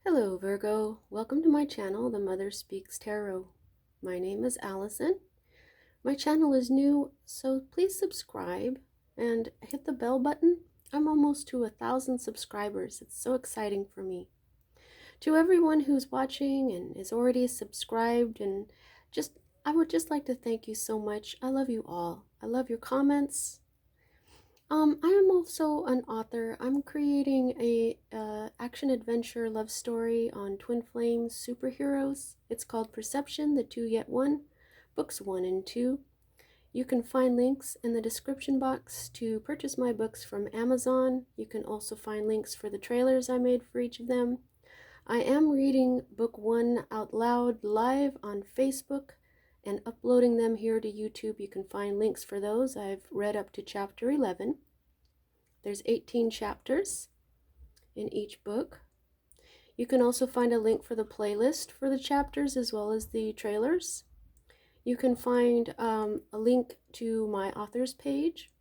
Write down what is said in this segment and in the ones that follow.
Hello Virgo, welcome to my channel, The Mother Speaks Tarot. My name is Allison. My channel is new, so please subscribe and hit the bell button. I'm almost to 1,000 subscribers. It's so exciting for me. To everyone who's watching and is already subscribed and I would just like to thank you so much. I love you all. I love your comments. I am also an author. I'm creating a action adventure love story on twin flames superheroes. It's called Perception, the Two Yet One, books 1 and 2. You can find links in the description box to purchase my books from Amazon. You can also find links for the trailers I made for each of them. I am reading book 1 out loud live on Facebook and uploading them here to YouTube. You can find links for those. I've read up to chapter 11. There's 18 chapters in each book. You can also find a link for the playlist for the chapters as well as the trailers. You can find a link to my author's page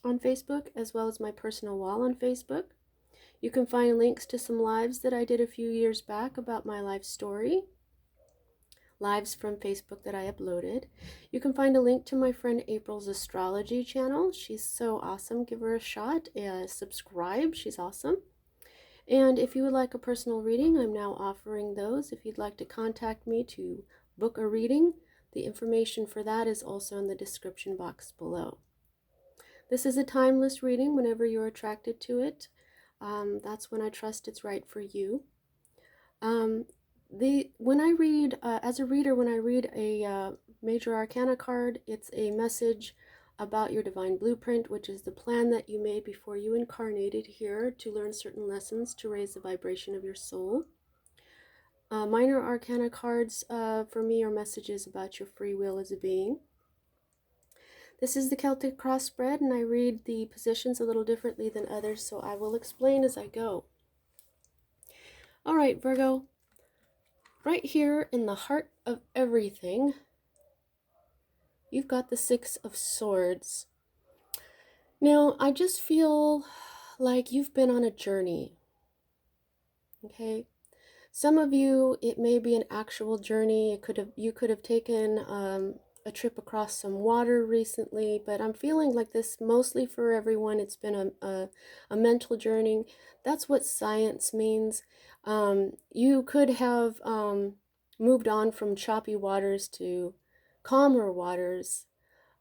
on Facebook as well as my personal wall on Facebook. You can find links to some lives that I did a few years back about my life story. Lives from Facebook that I uploaded. You can find a link to my friend April's astrology channel. She's so awesome. Give her a shot. Subscribe. She's awesome. And if you would like a personal reading, I'm now offering those. If you'd like to contact me to book a reading, the information for that is also in the description box below. This is a timeless reading whenever you're attracted to it. That's when I trust it's right for you. When I read, as a reader, when I read a major arcana card, it's a message about your divine blueprint, which is the plan that you made before you incarnated here to learn certain lessons to raise the vibration of your soul. Minor arcana cards for me are messages about your free will as a being. This is the Celtic cross spread, and I read the positions a little differently than others, so I will explain as I go. All right, Virgo. Right here in the heart of everything, you've got the Six of Swords. Now, I just feel like you've been on a journey, okay? Some of you, it may be an actual journey. You could have taken a trip across some water recently, but I'm feeling like this mostly for everyone. It's been a mental journey. That's what science means. You could have moved on from choppy waters to calmer waters,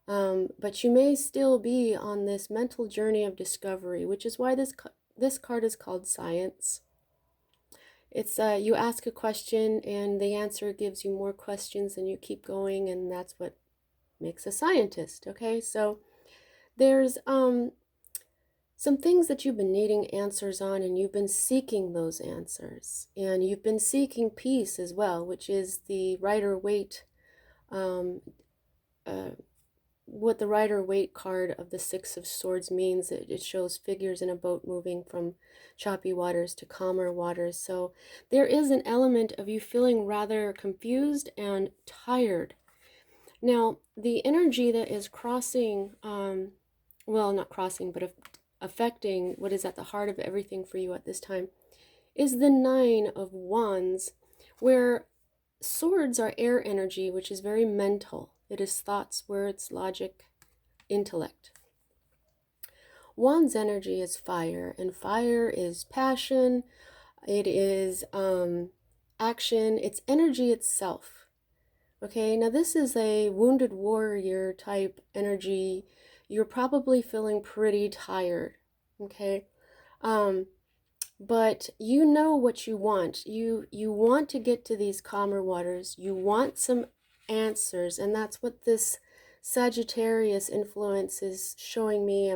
but you may still be on this mental journey of discovery, which is why this card is called Science. It's you ask a question and the answer gives you more questions and you keep going, and that's what makes a scientist. Okay, so there's some things that you've been needing answers on, and you've been seeking those answers, and you've been seeking peace as well, which is the Rider-Waite what the Rider-Waite card of the Six of Swords means. It shows figures in a boat moving from choppy waters to calmer waters. So there is an element of you feeling rather confused and tired. Now, the energy that is crossing, well, not crossing, but affecting what is at the heart of everything for you at this time is the Nine of Wands, where swords are air energy, which is very mental. It is thoughts, words, logic, intellect. Wands energy is fire, and fire is passion. It is action. It's energy itself. Okay, now this is a wounded warrior type energy. You're probably feeling pretty tired. Okay, but you know what you want. You want to get to these calmer waters. You want some answers, and that's what this Sagittarius influence is showing me.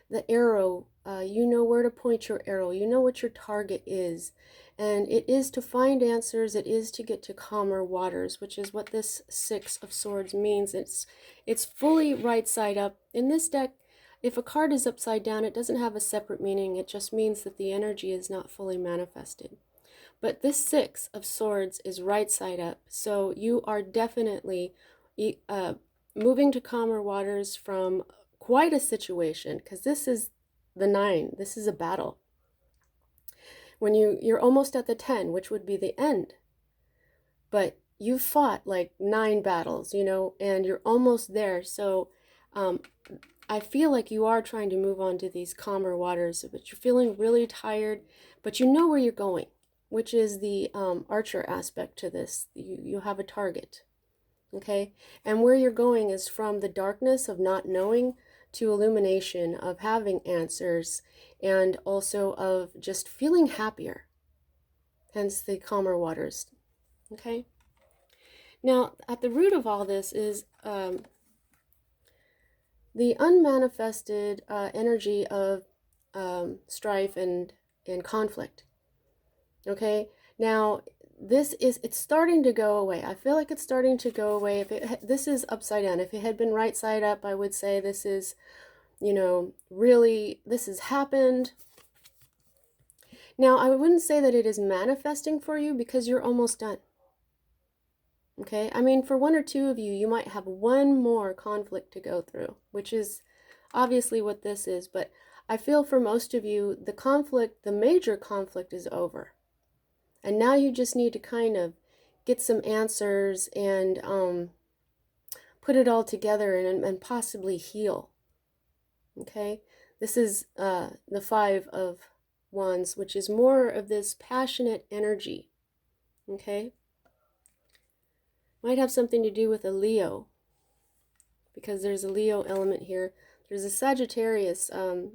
The arrow, you know where to point your arrow. You know what your target is, and it is to find answers. It is to get to calmer waters, which is what this Six of Swords means. It's fully right side up. In this deck, if a card is upside down, it doesn't have a separate meaning. It just means that the energy is not fully manifested. But this Six of Swords is right side up. So you are definitely moving to calmer waters from quite a situation, because this is the Nine. This is a battle. when you're almost at the 10, which would be the end. But you fought like 9 battles, and you're almost there. So I feel like you are trying to move on to these calmer waters, but you're feeling really tired, but you know where you're going, which is the archer aspect to this. You have a target, okay? And where you're going is from the darkness of not knowing to illumination of having answers, and also of just feeling happier, hence the calmer waters, okay? Now, at the root of all this is the unmanifested energy of strife and conflict. Okay, now it's starting to go away. I feel like it's starting to go away. This is upside down. If it had been right side up, I would say this is, really, this has happened. Now, I wouldn't say that it is manifesting for you because you're almost done. Okay, I mean, for 1 or 2 of you, you might have one more conflict to go through, which is obviously what this is. But I feel for most of you, the major conflict is over. And now you just need to kind of get some answers and put it all together and possibly heal. Okay, this is the 5 of Wands, which is more of this passionate energy. Okay. Might have something to do with a Leo, because there's a Leo element here. There's a Sagittarius.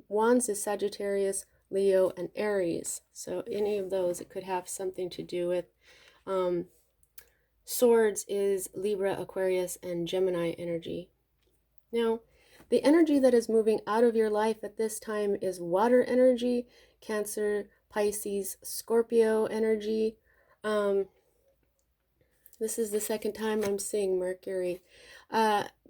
Wands is Sagittarius, Leo, and Aries. So any of those, it could have something to do with. Swords is Libra, Aquarius, and Gemini energy. Now, the energy that is moving out of your life at this time is water energy, Cancer, Pisces, Scorpio energy. This is the second time I'm seeing Mercury.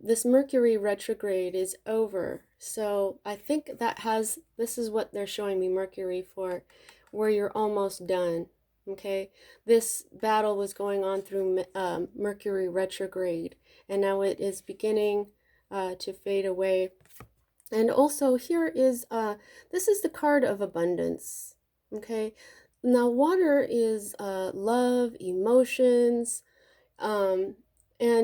This Mercury retrograde is over. So I think this is what they're showing me Mercury for, where you're almost done. Okay, this battle was going on through Mercury retrograde, and now it is beginning to fade away. And also here is, this is the card of abundance. Okay, now water is love, emotions, and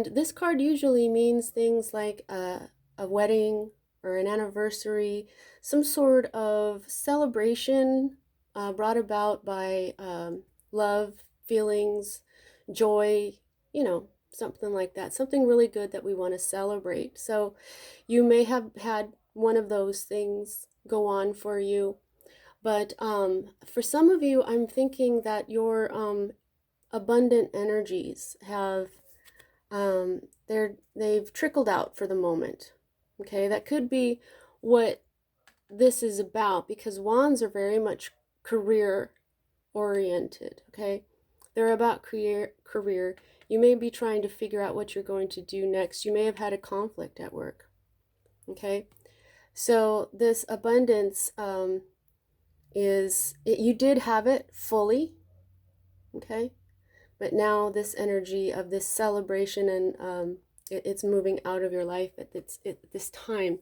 this card usually means things like a wedding or an anniversary, some sort of celebration brought about by love, feelings, joy, something like that, something really good that we want to celebrate. So you may have had one of those things go on for you, but for some of you, I'm thinking that your abundant energies have they've trickled out for the moment. Okay, that could be what this is about, because wands are very much career oriented. Okay, they're about career. You may be trying to figure out what you're going to do next. You may have had a conflict at work. Okay, so this abundance you did have it fully. Okay, but now this energy of this celebration and it's moving out of your life at this time.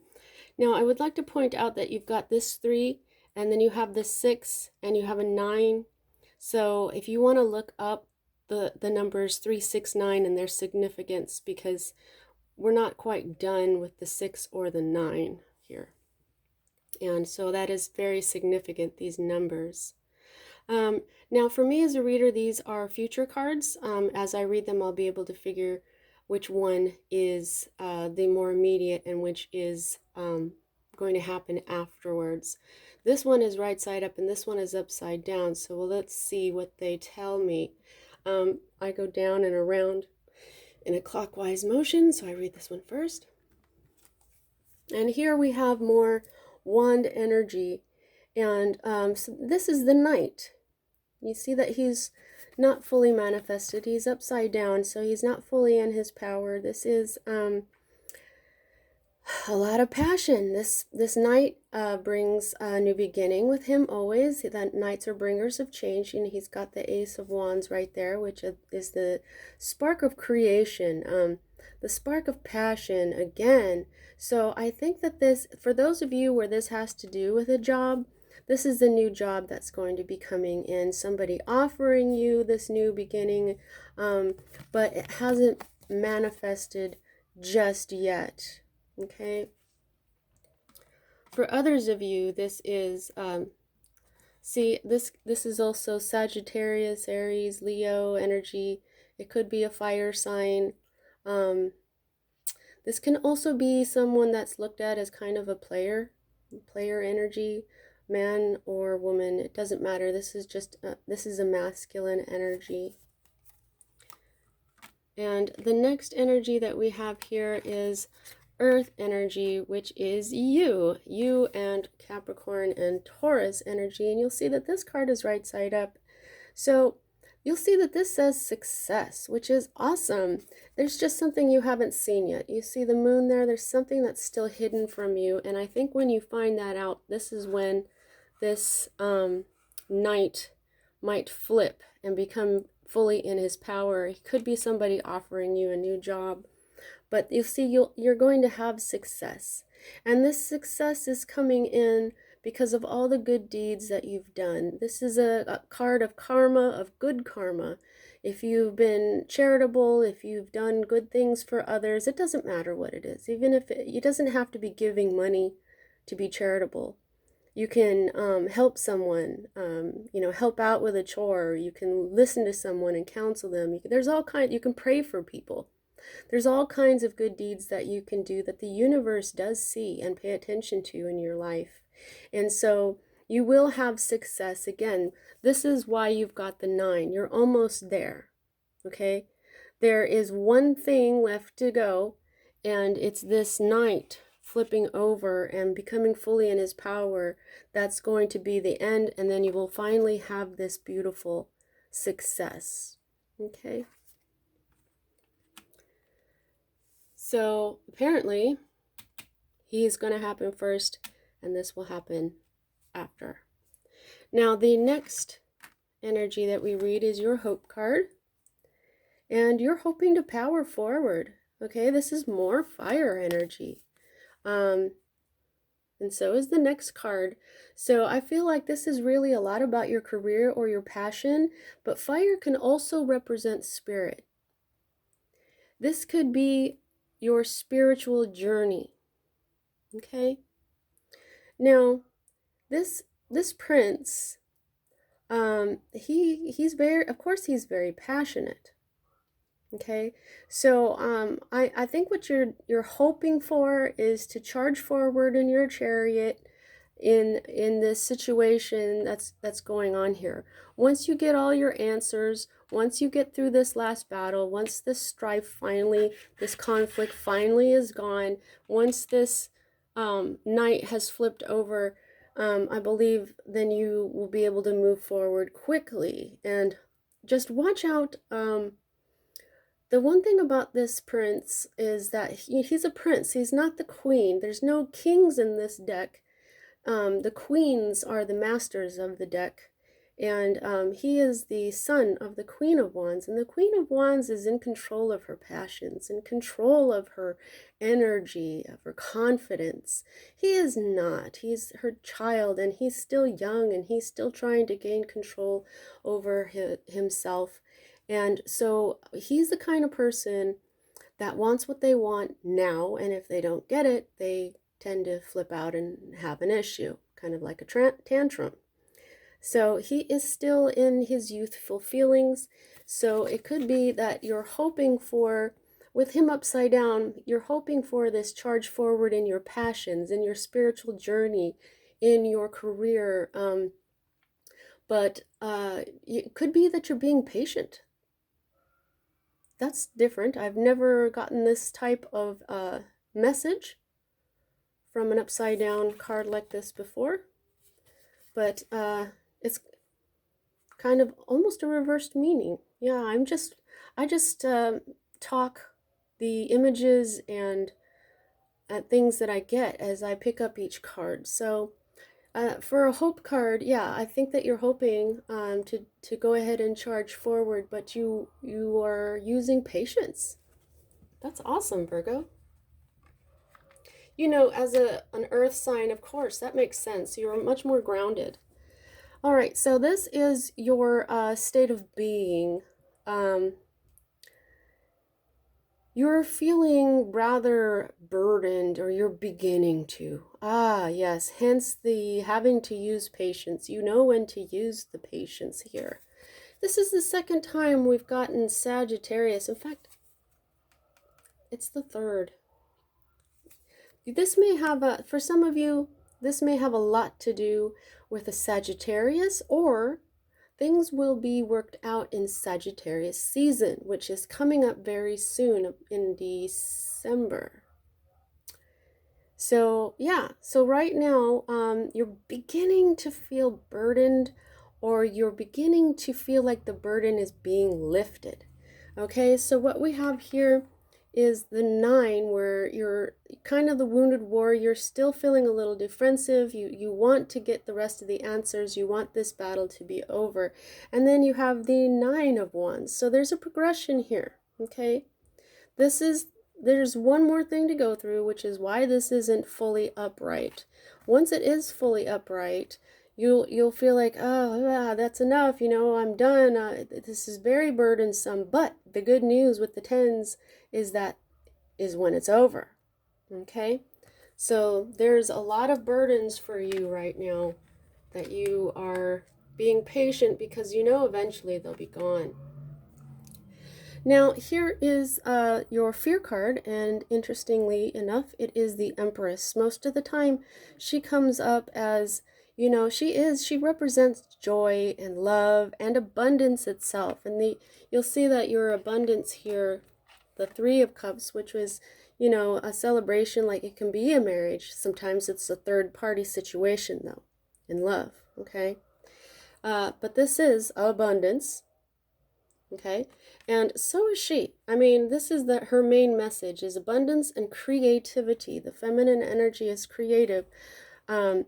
Now, I would like to point out that you've got this 3, and then you have this 6, and you have a 9. So if you want to look up the numbers 3, 6, 9 and their significance, because we're not quite done with the 6 or the 9 here. And so that is very significant, these numbers. Now, for me as a reader, these are future cards. As I read them, I'll be able to figure which one is the more immediate and which is going to happen afterwards. This one is right side up and this one is upside down. So let's see what they tell me. I go down and around in a clockwise motion, so I read this one first. And here we have more wand energy. And so this is the Knight. You see that he's not fully manifested. He's upside down, so he's not fully in his power. This is a lot of passion. This Knight brings a new beginning with him always. That Knights are bringers of change, and he's got the Ace of Wands right there, which is the spark of creation, the spark of passion again. So I think that this, for those of you where this has to do with a job, This is the new job that's going to be coming in, somebody offering you this new beginning, but it hasn't manifested just yet. Okay. For others of you, this is see, this is also Sagittarius, Aries, Leo energy. It could be a fire sign. This can also be someone that's looked at as kind of a player energy, man or woman. It doesn't matter. This is just this is a masculine energy. And the next energy that we have here is Earth energy, which is you and Capricorn and Taurus energy. And you'll see that this card is right side up. So you'll see that this says success, which is awesome. There's just something you haven't seen yet. You see the moon there? There's something that's still hidden from you. And I think when you find that out, this is when this knight might flip and become fully in his power. It could be somebody offering you a new job. But you'll see you're going to have success. And this success is coming in because of all the good deeds that you've done. This is a card of karma, of good karma. If you've been charitable, if you've done good things for others, it doesn't matter what it is. Even if it doesn't have to be giving money to be charitable. You can help someone, help out with a chore. You can listen to someone and counsel them. There's all kinds. You can pray for people. There's all kinds of good deeds that you can do that the universe does see and pay attention to in your life. And so you will have success. Again, this is why you've got the 9. You're almost there. Okay? There is one thing left to go, and it's this knight flipping over and becoming fully in his power. That's going to be the end, and then you will finally have this beautiful success. Okay? So apparently he's going to happen first, and this will happen after. Now the next energy that we read is your hope card, and you're hoping to power forward. Okay, this is more fire energy, and so is the next card. So I feel like this is really a lot about your career or your passion, but fire can also represent spirit. This could be your spiritual journey. Okay. Now, this prince, he's very, of course, he's very passionate. Okay. So I think what you're hoping for is to charge forward in your chariot in this situation that's going on here. Once you get all your answers, once you get through this last battle, once this strife finally, this conflict finally is gone, once this knight has flipped over, I believe then you will be able to move forward quickly. And just watch out. The one thing about this prince is that he's a prince. He's not the queen. There's no kings in this deck. The queens are the masters of the deck, and he is the son of the Queen of Wands, and the Queen of Wands is in control of her passions, in control of her energy, of her confidence. He is not. He's her child, and he's still young, and he's still trying to gain control over himself. And so he's the kind of person that wants what they want now, and if they don't get it, they tend to flip out and have an issue, kind of like a tantrum. So he is still in his youthful feelings. So it could be that you're hoping for, with him upside down, you're hoping for this charge forward in your passions, in your spiritual journey, in your career. But it could be that you're being patient. That's different. I've never gotten this type of message from an upside down card like this before, but it's kind of almost a reversed meaning. Yeah, I just talk the images and things that I get as I pick up each card. So for a hope card, yeah, I think that you're hoping to go ahead and charge forward, but you are using patience. That's awesome, Virgo. you know, as an earth sign, of course, that makes sense. You're much more grounded. All right, so this is your state of being. Um, you're feeling rather burdened, or you're beginning to. Ah, yes, hence the having to use patience. You know when to use the patience here. This is the second time we've gotten Sagittarius. In fact, it's the third. This may have for some of you, this may have a lot to do with a Sagittarius, or things will be worked out in Sagittarius season, which is coming up very soon in December. So yeah, so right now you're beginning to feel burdened, or you're beginning to feel like the burden is being lifted. Okay, so what we have here is the 9, where you're kind of the wounded warrior, still feeling a little defensive. You want to get the rest of the answers. You want this battle to be over. And then you have the 9 of Wands. So there's a progression here, okay? There's one more thing to go through, which is why this isn't fully upright. Once it is fully upright, you'll feel like, oh yeah, that's enough, you know, I'm done. This is very burdensome. But the good news with the 10s is that is when it's over. Okay, so there's a lot of burdens for you right now that you are being patient, because you know eventually they'll be gone. Now, here is your fear card, and interestingly enough, it is the Empress. Most of the time, she comes up as, you know, she represents joy and love and abundance itself. And you'll see that your abundance here, the 3 of Cups, which was, you know, a celebration, like it can be a marriage. Sometimes it's a third-party situation, though, in love, okay? But this is abundance. Okay, and so is she. I mean, this is her main message is abundance and creativity. The feminine energy is creative, and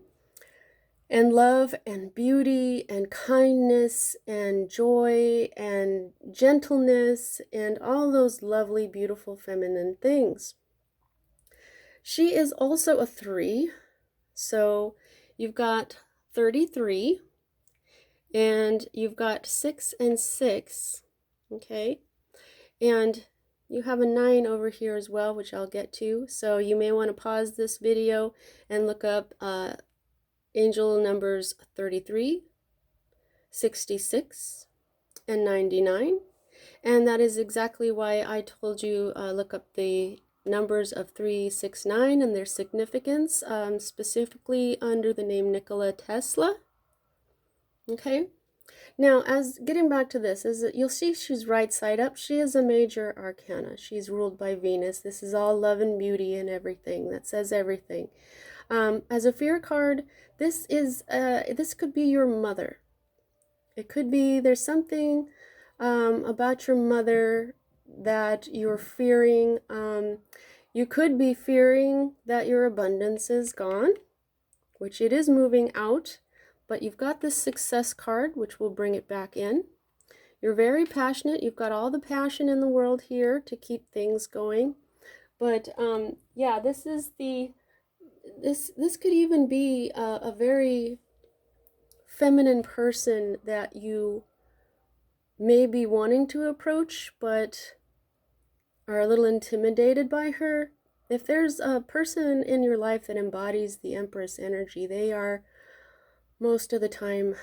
love and beauty and kindness and joy and gentleness and all those lovely, beautiful feminine things. She is also a 3, so you've got 33, and you've got 6 and 6. Okay, and you have a 9 over here as well, which I'll get to. So you may want to pause this video and look up angel numbers 33, 66, and 99. And that is exactly why I told you look up the numbers of 369 and their significance, specifically under the name Nikola Tesla. Okay. Now, as getting back to this, is that you'll see she's right side up. She is a major arcana. She's ruled by Venus. This is all love and beauty and everything. That says everything. As a fear card, this could be your mother. It could be there's something about your mother that you're fearing. You could be fearing that your abundance is gone, which it is moving out. But you've got this success card, which will bring it back in. You're very passionate. You've got all the passion in the world here to keep things going. But yeah, this could even be a very feminine person that you may be wanting to approach, but are a little intimidated by her. If there's a person in your life that embodies the Empress energy, they are most of the time,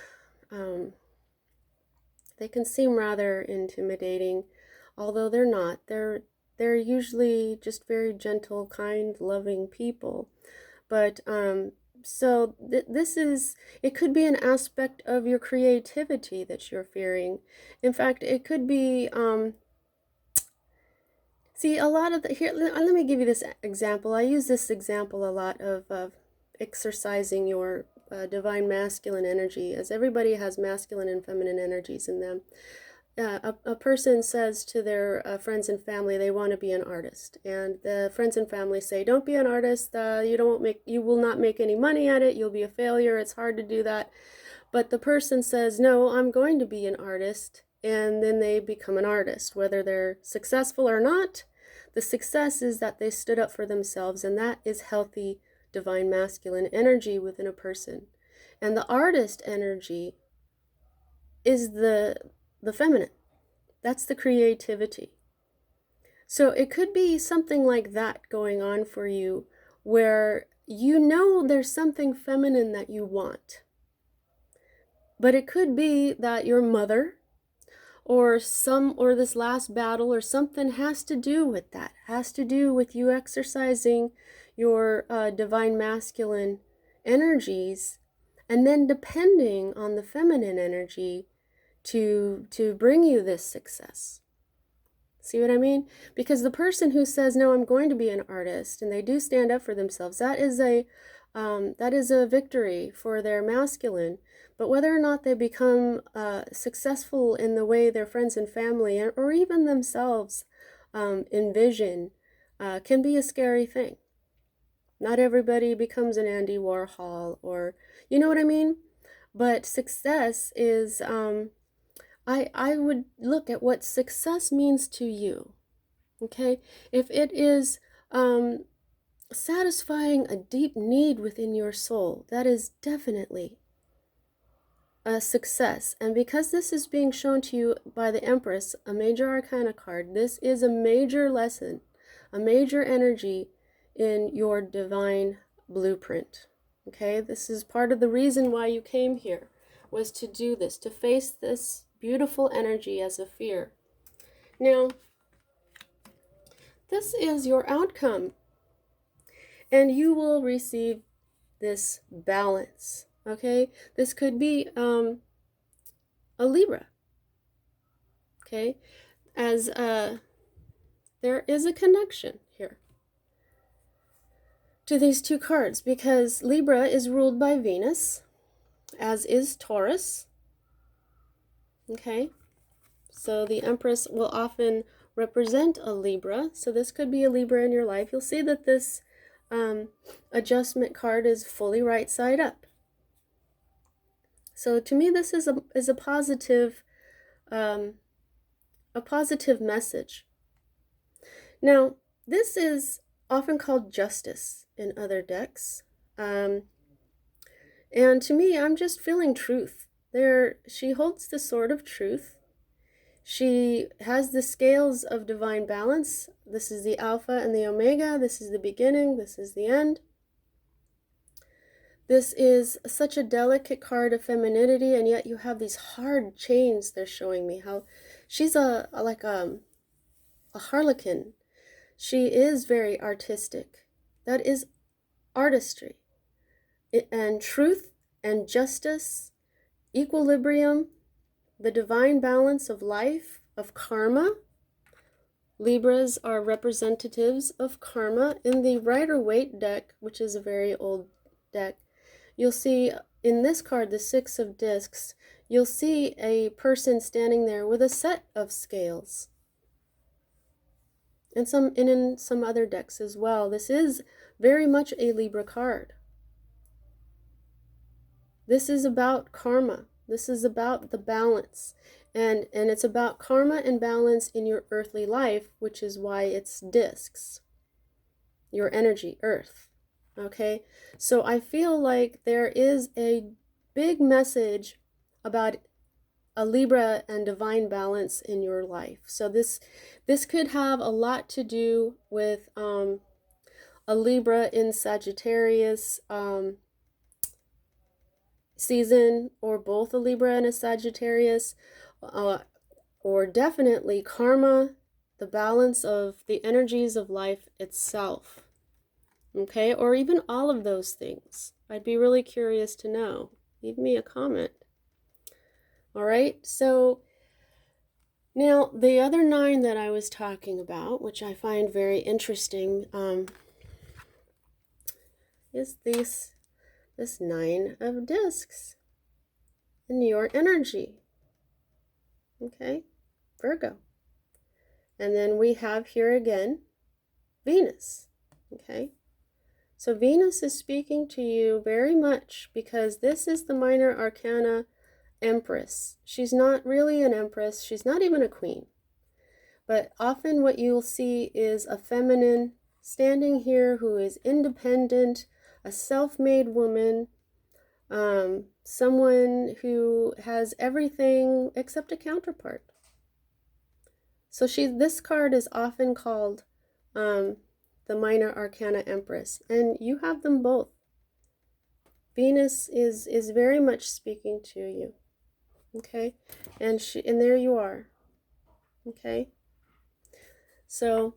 they can seem rather intimidating, although they're not. They're usually just very gentle, kind, loving people. But so it could be an aspect of your creativity that you're fearing. In fact, it could be see a lot of here. Let me give you this example. I use this example a lot of exercising your divine masculine energy, as everybody has masculine and feminine energies in them. A person says to their friends and family they want to be an artist, and the friends and family say, don't be an artist, you will not make any money at it, you'll be a failure, it's hard to do that. But the person says, no, I'm going to be an artist, and then they become an artist. Whether they're successful or not, The success is that they stood up for themselves, and that is healthy divine masculine energy within a person. And the artist energy is the feminine. That's the creativity. So it could be something like that going on for you, where you know there's something feminine that you want. But it could be that your mother or this last battle or something has to do with that, has to do with you exercising your divine masculine energies, and then depending on the feminine energy to bring you this success. See what I mean? Because the person who says, no, I'm going to be an artist, and they do stand up for themselves, that is a victory for their masculine. But whether or not they become successful in the way their friends and family, or even themselves, envision, can be a scary thing. Not everybody becomes an Andy Warhol, or, you know what I mean? But success is, I would look at what success means to you, okay? If it is satisfying a deep need within your soul, that is definitely a success. And because this is being shown to you by the Empress, a major arcana card, this is a major lesson, a major energy in your divine blueprint, okay? This is part of the reason why you came here, was to do this, to face this beautiful energy as a fear. Now, this is your outcome, and you will receive this balance, okay? This could be a Libra, okay? As there is a connection here to these two cards, because Libra is ruled by Venus, as is Taurus. Okay, so the Empress will often represent a Libra, so this could be a Libra in your life. You'll see that this adjustment card is fully right side up. So to me, this is a positive message. Now, this is often called justice in other decks, and to me, I'm just feeling truth. She holds the sword of truth. She has the scales of divine balance. This is the Alpha and the Omega. This is the beginning. This is the end. This is such a delicate card of femininity, and yet you have these hard chains. They're showing me how she's like a harlequin. She is very artistic. That is artistry. And truth and justice, equilibrium, the divine balance of life, of karma. Libras are representatives of karma. In the Rider-Waite deck, which is a very old deck, you'll see in this card, the Six of Discs, you'll see a person standing there with a set of scales. And in some other decks as well. This is very much a Libra card. This is about karma. This is about the balance. And it's about karma and balance in your earthly life, which is why it's discs. Your energy, earth. Okay? So I feel like there is a big message about a Libra and divine balance in your life. So this could have a lot to do with a Libra in Sagittarius season, or both a Libra and a Sagittarius, or definitely karma, the balance of the energies of life itself. Okay, or even all of those things. I'd be really curious to know. Leave me a comment. All right, so now the other 9 that I was talking about, which I find very interesting, is this 9 of discs in your energy. Okay, Virgo. And then we have here again Venus. Okay, so Venus is speaking to you very much, because this is the minor arcana Empress. She's not really an empress. She's not even a queen. But often what you'll see is a feminine standing here who is independent, a self-made woman, someone who has everything except a counterpart. So this card is often called the Minor Arcana Empress, and you have them both. Venus is very much speaking to you, okay? And there you are, okay? So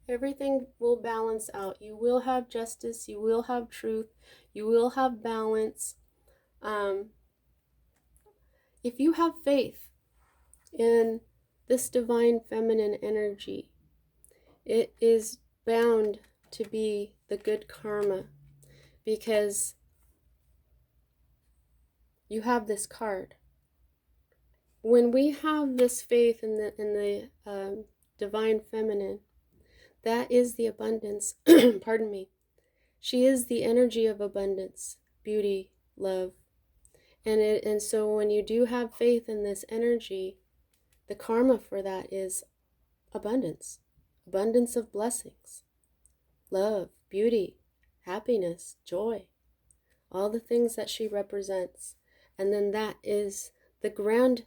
everything will balance out. You will have justice, you will have truth, you will have balance. If you have faith in this divine feminine energy, it is bound to be the good karma, because you have this card. When we have this faith in the divine feminine, that is the abundance. Pardon me. She is the energy of abundance, beauty, love. And so when you do have faith in this energy, the karma for that is abundance. Abundance of blessings, love, beauty, happiness, joy, all the things that she represents. And then that is the grand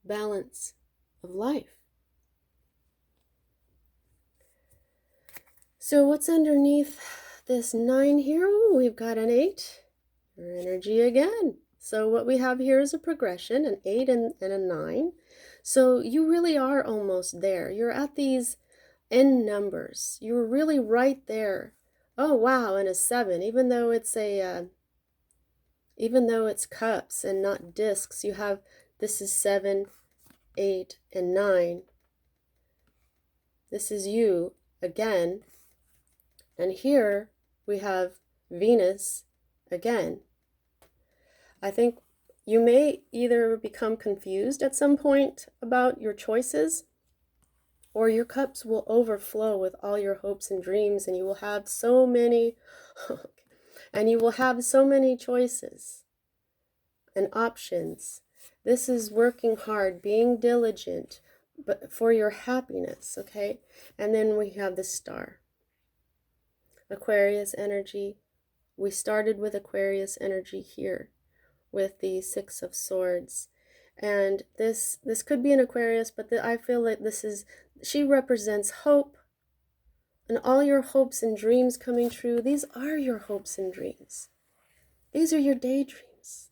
balance of life. So what's underneath this 9 here? Ooh, we've got an 8. Your energy again. So what we have here is a progression, an 8 and a 9. So you really are almost there. You're at these end numbers. You're really right there. Oh wow, and a 7. Even though it's cups and not discs, you have, this is 7, 8, and 9. This is you again. And here we have Venus again. I think you may either become confused at some point about your choices, or your cups will overflow with all your hopes and dreams, and you will have so many choices and options. This is working hard, being diligent, but for your happiness, okay? And then we have the star. Aquarius energy. We started with Aquarius energy here with the 6 of Swords. And this could be an Aquarius, but I feel like she represents hope and all your hopes and dreams coming true. These are your hopes and dreams. These are your daydreams.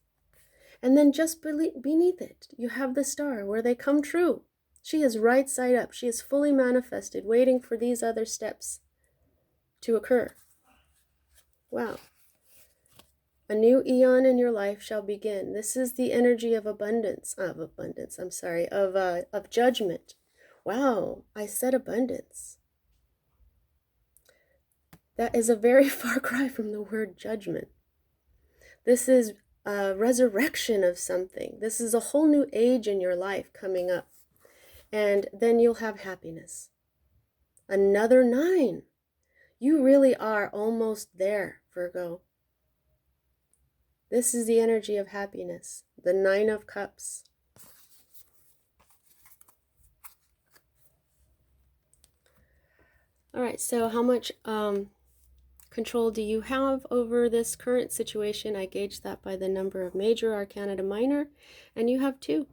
And then just beneath it, you have the star where they come true. She is right side up. She is fully manifested, waiting for these other steps to occur. Wow. A new eon in your life shall begin. This is the energy of of judgment. Wow, I said abundance. That is a very far cry from the word judgment. This is a resurrection of something. This is a whole new age in your life coming up. And then you'll have happiness. Another 9. You really are almost there, Virgo. This is the energy of happiness, the 9 of Cups. All right, so how much control do you have over this current situation? I gauge that by the number of major arcana to minor, and you have 2.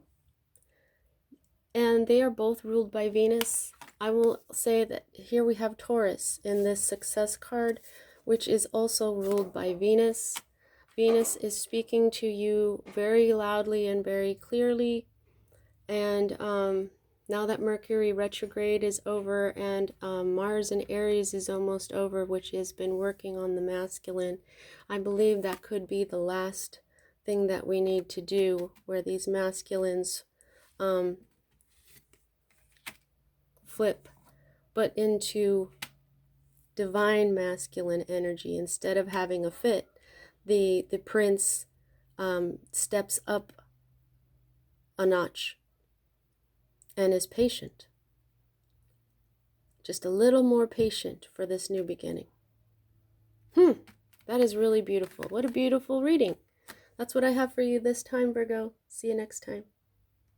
And they are both ruled by Venus. I will say that here we have Taurus in this success card, which is also ruled by Venus. Venus is speaking to you very loudly and very clearly. And now that Mercury retrograde is over and Mars in Aries is almost over, which has been working on the masculine, I believe that could be the last thing that we need to do, where these masculines flip, but into divine masculine energy. Instead of having a fit, the prince steps up a notch and is patient, just a little more patient for this new beginning. That is really beautiful. What a beautiful reading. That's what I have for you this time, Virgo. See you next time.